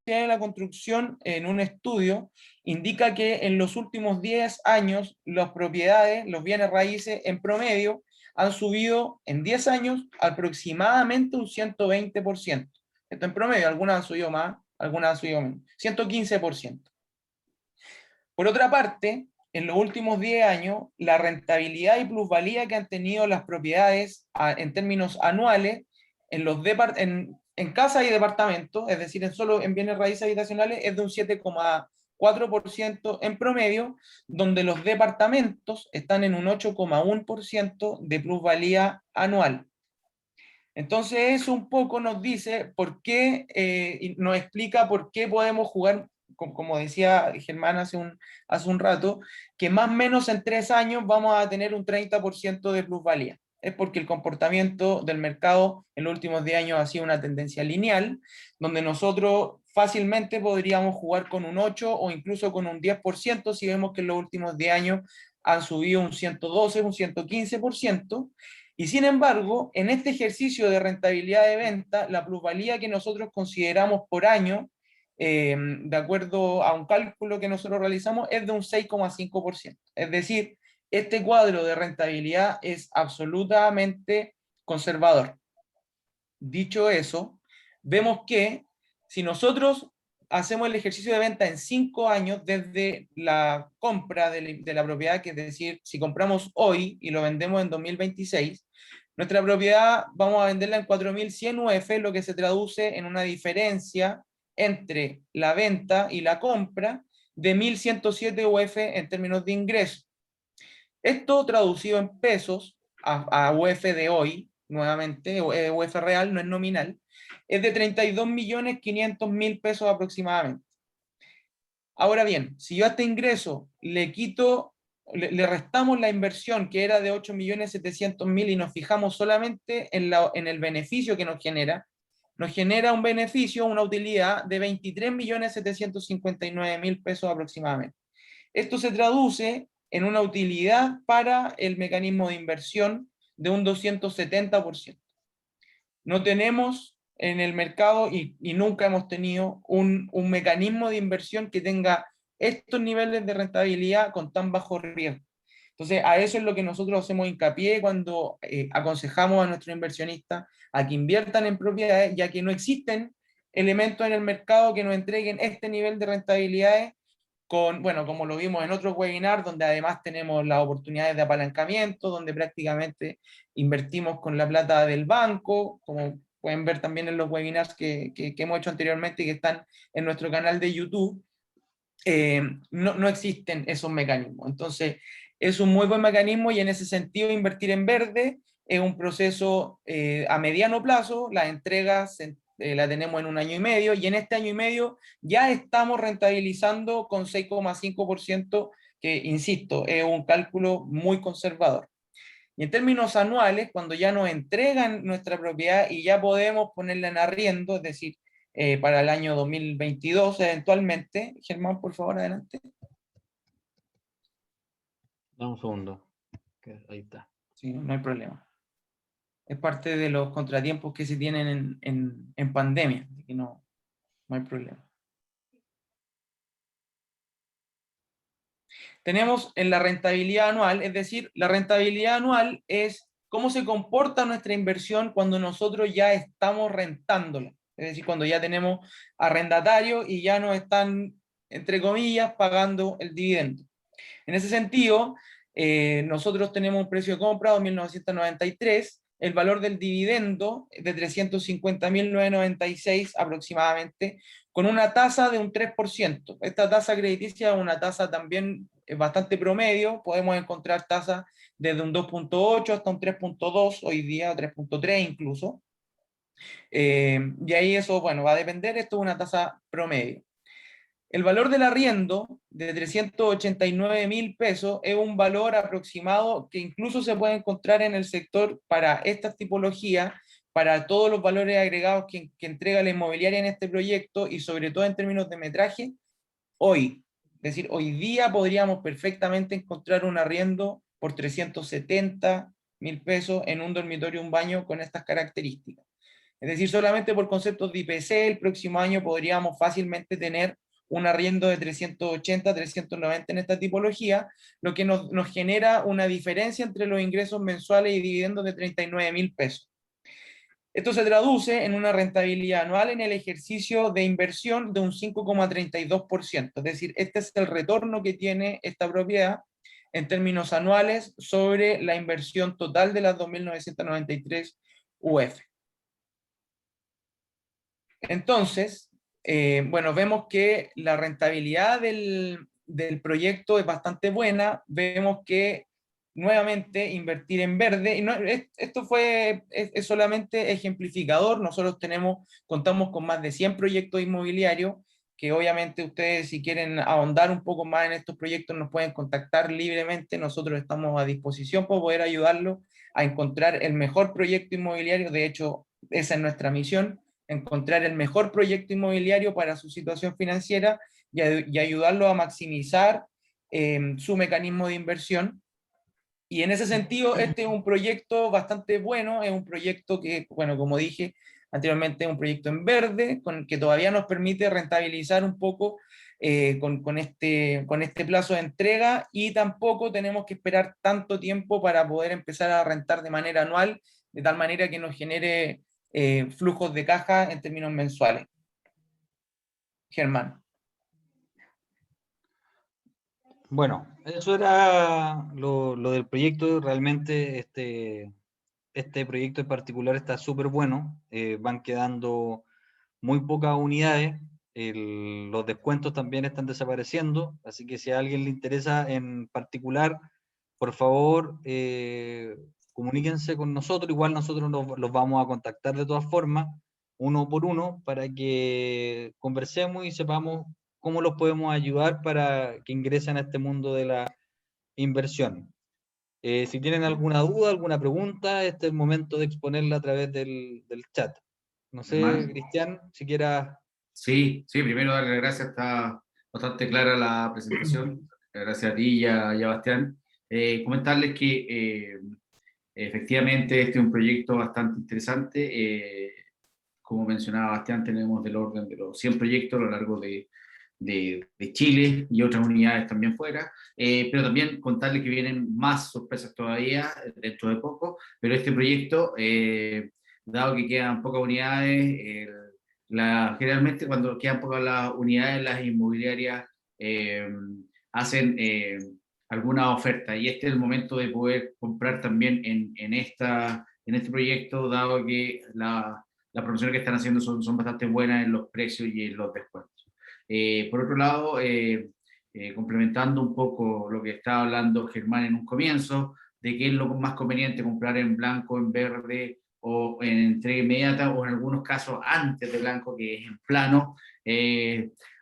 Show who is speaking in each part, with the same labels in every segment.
Speaker 1: de la construcción, en un estudio, indica que en los últimos 10 años las propiedades, los bienes raíces en promedio, han subido en 10 años aproximadamente un 120%. Esto en promedio, algunas han subido más, algunas han subido menos. 115%. Por otra parte, en los últimos 10 años, la rentabilidad y plusvalía que han tenido las propiedades en términos anuales en casa y departamentos, es decir, solo en bienes raíces habitacionales, es de un 7,4% en promedio, donde los departamentos están en un 8,1% de plusvalía anual. Entonces eso un poco nos dice por qué, y nos explica por qué podemos jugar, como decía Germán hace un rato, que más o menos en 3 años vamos a tener un 30% de plusvalía. Es porque el comportamiento del mercado en los últimos 10 años ha sido una tendencia lineal, donde nosotros fácilmente podríamos jugar con un 8 o incluso con un 10% si vemos que en los últimos 10 años han subido un 112, un 115%. Y sin embargo, en este ejercicio de rentabilidad de venta, la plusvalía que nosotros consideramos por año, de acuerdo a un cálculo que nosotros realizamos, es de un 6,5%. Es decir, este cuadro de rentabilidad es absolutamente conservador. Dicho eso, vemos que si nosotros hacemos el ejercicio de venta en 5 años desde la compra de la propiedad, que es decir, si compramos hoy y lo vendemos en 2026, nuestra propiedad vamos a venderla en 4.100 UF, lo que se traduce en una diferencia entre la venta y la compra de 1.107 UF en términos de ingreso. Esto traducido en pesos a UF de hoy, nuevamente, UF real, no es nominal, es de 32.500.000 pesos aproximadamente. Ahora bien, si yo a este ingreso le restamos la inversión que era de 8.700.000 y nos fijamos solamente en el beneficio que nos genera un beneficio, una utilidad de 23.759.000 pesos aproximadamente. Esto se traduce en una utilidad para el mecanismo de inversión de un 270%. No tenemos en el mercado y nunca hemos tenido un mecanismo de inversión que tenga estos niveles de rentabilidad con tan bajo riesgo. Entonces, a eso es lo que nosotros hacemos hincapié cuando aconsejamos a nuestros inversionistas a que inviertan en propiedades, ya que no existen elementos en el mercado que nos entreguen este nivel de rentabilidades bueno, como lo vimos en otros webinars, donde además tenemos las oportunidades de apalancamiento, donde prácticamente invertimos con la plata del banco, como pueden ver también en los webinars que hemos hecho anteriormente y que están en nuestro canal de YouTube. No existen esos mecanismos. Entonces, es un muy buen mecanismo y en ese sentido invertir en verde es un proceso a mediano plazo, las entregas la tenemos en 1 año y medio, y en este año y medio ya estamos rentabilizando con 6,5%, que insisto, es un cálculo muy conservador. Y en términos anuales, cuando ya nos entregan nuestra propiedad y ya podemos ponerla en arriendo, es decir, para el año 2022 eventualmente. Germán, por favor, adelante.
Speaker 2: Dame un segundo. Ahí está.
Speaker 1: Sí, no hay problema. Es parte de los contratiempos que se tienen en pandemia, así que no hay problema. Tenemos en la rentabilidad anual, es decir, la rentabilidad anual es cómo se comporta nuestra inversión cuando nosotros ya estamos rentándola. Es decir, cuando ya tenemos arrendatario y ya nos están, entre comillas, pagando el dividendo. En ese sentido, nosotros tenemos un precio de compra de 2.993, el valor del dividendo de 350.996 aproximadamente, con una tasa de un 3%. Esta tasa crediticia es una tasa también bastante promedio, podemos encontrar tasas desde un 2,8 hasta un 3,2 hoy día, 3,3 incluso. Y ahí eso, bueno, va a depender, esto es una tasa promedio. El valor del arriendo de 389.000 pesos es un valor aproximado que incluso se puede encontrar en el sector para estas tipologías, para todos los valores agregados que entrega la inmobiliaria en este proyecto y sobre todo en términos de metraje, hoy. Es decir, hoy día podríamos perfectamente encontrar un arriendo por 370.000 pesos en un dormitorio, un baño con estas características. Es decir, solamente por conceptos de IPC, el próximo año podríamos fácilmente tener un arriendo de 380, 390 en esta tipología, lo que nos genera una diferencia entre los ingresos mensuales y dividendos de 39.000 pesos. Esto se traduce en una rentabilidad anual en el ejercicio de inversión de un 5,32%. Es decir, este es el retorno que tiene esta propiedad en términos anuales sobre la inversión total de las 2.993 UF. Entonces, bueno, vemos que la rentabilidad del proyecto es bastante buena. Vemos que nuevamente invertir en verde, y no, esto es solamente ejemplificador. Nosotros contamos con más de 100 proyectos inmobiliarios, que obviamente ustedes, si quieren ahondar un poco más en estos proyectos, nos pueden contactar libremente. Nosotros estamos a disposición para poder ayudarlos a encontrar el mejor proyecto inmobiliario. De hecho, esa es nuestra misión: encontrar el mejor proyecto inmobiliario para su situación financiera y ayudarlo a maximizar su mecanismo de inversión. Y en ese sentido, este es un proyecto bastante bueno, es un proyecto que, bueno, como dije anteriormente, es un proyecto en verde, que todavía nos permite rentabilizar un poco con este plazo de entrega, y tampoco tenemos que esperar tanto tiempo para poder empezar a rentar de manera anual, de tal manera que nos genere flujos de caja en términos mensuales. Germán.
Speaker 2: Bueno, eso era lo del proyecto. Realmente este proyecto en particular está súper bueno. Van quedando muy pocas unidades. Los descuentos también están desapareciendo, así que si a alguien le interesa en particular, por favor, comuníquense con nosotros. Igual nosotros los vamos a contactar de todas formas, uno por uno, para que conversemos y sepamos cómo los podemos ayudar para que ingresen a este mundo de la inversión. Si tienen alguna duda, alguna pregunta, este es el momento de exponerla a través del chat. No sé, Cristian, si quieras.
Speaker 3: Sí, sí, primero darle gracias, está bastante clara la presentación. Gracias a ti y a Bastián. Comentarles que efectivamente este es un proyecto bastante interesante. Como mencionaba Bastián, tenemos del orden de los 100 proyectos a lo largo de Chile y otras unidades también fuera, pero también contarles que vienen más sorpresas todavía dentro de poco, pero este proyecto, dado que quedan pocas unidades, generalmente cuando quedan pocas las unidades, las inmobiliarias hacen alguna oferta, y este es el momento de poder comprar también en este proyecto, dado que las promociones que están haciendo son bastante buenas en los precios y en los descuentos. Por otro lado, complementando un poco lo que estaba hablando Germán en un comienzo, de qué es lo más conveniente comprar en blanco, en verde o en entrega inmediata, o en algunos casos antes de blanco, que es en plano.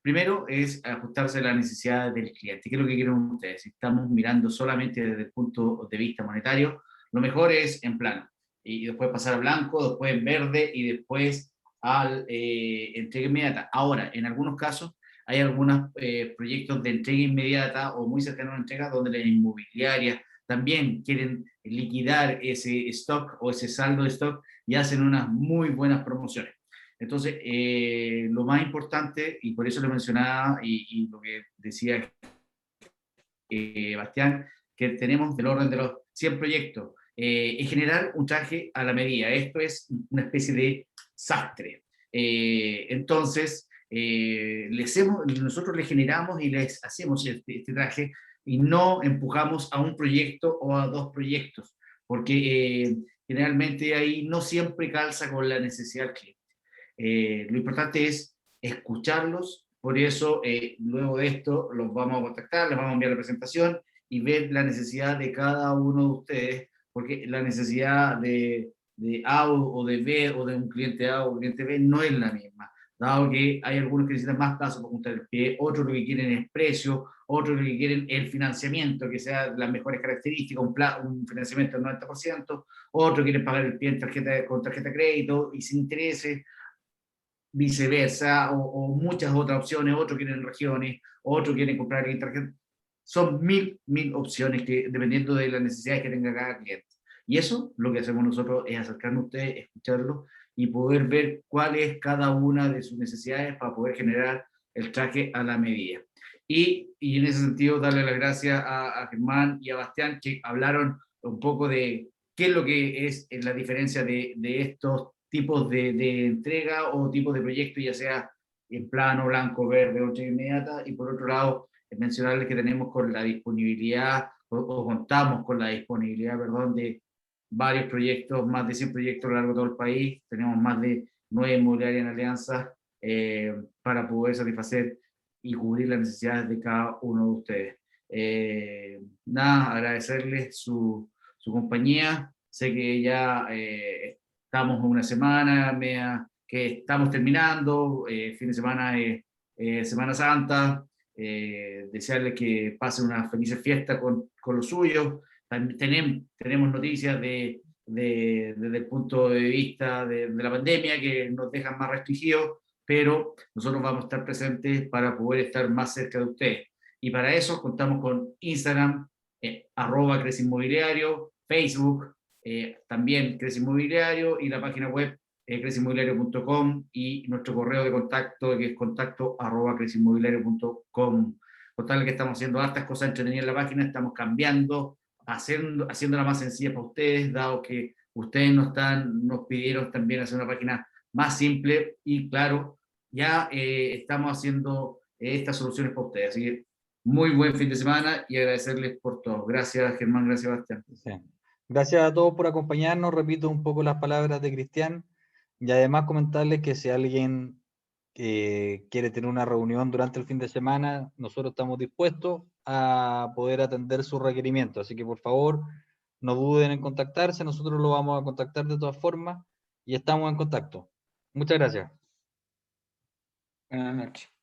Speaker 3: Primero es ajustarse a las necesidades del cliente. ¿Qué es lo que quieren ustedes? Si estamos mirando solamente desde el punto de vista monetario, lo mejor es en plano, y después pasar a blanco, después en verde y después al entrega inmediata. Ahora, en algunos casos hay algunos proyectos de entrega inmediata o muy cercanos a una entrega donde las inmobiliarias también quieren liquidar ese stock o ese saldo de stock y hacen unas muy buenas promociones. Entonces, lo más importante, y por eso lo mencionaba y lo que decía Bastián, que tenemos del orden de los 100 proyectos, es generar un traje a la medida. Esto es una especie de sastre. Entonces, nosotros les generamos y les hacemos este traje, y no empujamos a un proyecto o a dos proyectos, porque generalmente ahí no siempre calza con la necesidad del cliente. Lo importante es escucharlos, por eso luego de esto los vamos a contactar, les vamos a enviar la presentación y ver la necesidad de cada uno de ustedes, porque la necesidad de A o de B, o de un cliente A o un cliente B, no es la misma, dado que hay algunos que necesitan más plazo para juntar el pie, otros lo que quieren es precio, otros lo que quieren es el financiamiento, que sea las mejores características, un financiamiento del 90%, otros quieren pagar el pie con tarjeta de crédito y sin intereses, viceversa, o muchas otras opciones. Otros quieren regiones, otros quieren comprar en tarjeta. Son mil opciones, que dependiendo de las necesidades que tenga cada cliente. Y eso, lo que hacemos nosotros es acercarnos a ustedes, escucharlos y poder ver cuál es cada una de sus necesidades para poder generar el traje a la medida. Y en ese sentido, darle las gracias a Germán y a Bastián, que hablaron un poco de qué es lo que es la diferencia de estos tipos de entrega o tipos de proyectos, ya sea en plano, blanco, verde o entrega inmediata. Y por otro lado, mencionarles que tenemos con la disponibilidad, o contamos con la disponibilidad, perdón, de varios proyectos, más de 100 proyectos a lo largo de todo el país. Tenemos más de 9 inmobiliarias en alianza para poder satisfacer y cubrir las necesidades de cada uno de ustedes. Nada, agradecerles su compañía. Sé que ya estamos una semana, que estamos terminando, fin de semana Semana Santa, desearles que pasen una feliz fiesta con los suyos. Tenemos noticias desde el punto de vista de la pandemia que nos dejan más restringidos, pero nosotros vamos a estar presentes para poder estar más cerca de ustedes. Y para eso contamos con Instagram, @Crece Inmobiliario, Facebook, también Crece Inmobiliario, y la página web creceinmobiliario.com, y nuestro correo de contacto, que es contacto@creceinmobiliario.com. Contarle que estamos haciendo hartas cosas entretenidas en la página, estamos cambiando, haciéndola más sencilla para ustedes, dado que ustedes nos pidieron también hacer una página más simple, y claro, ya estamos haciendo estas soluciones para ustedes. Así que muy buen fin de semana y agradecerles por todo. Gracias, Germán, gracias, Bastián.
Speaker 2: Sí. Gracias a todos por acompañarnos. Repito un poco las palabras de Cristian, y además comentarles que si alguien quiere tener una reunión durante el fin de semana, nosotros estamos dispuestos a poder atender sus requerimientos. Así que por favor, no duden en contactarse, nosotros lo vamos a contactar de todas formas y estamos en contacto. Muchas gracias.
Speaker 1: Buenas noches.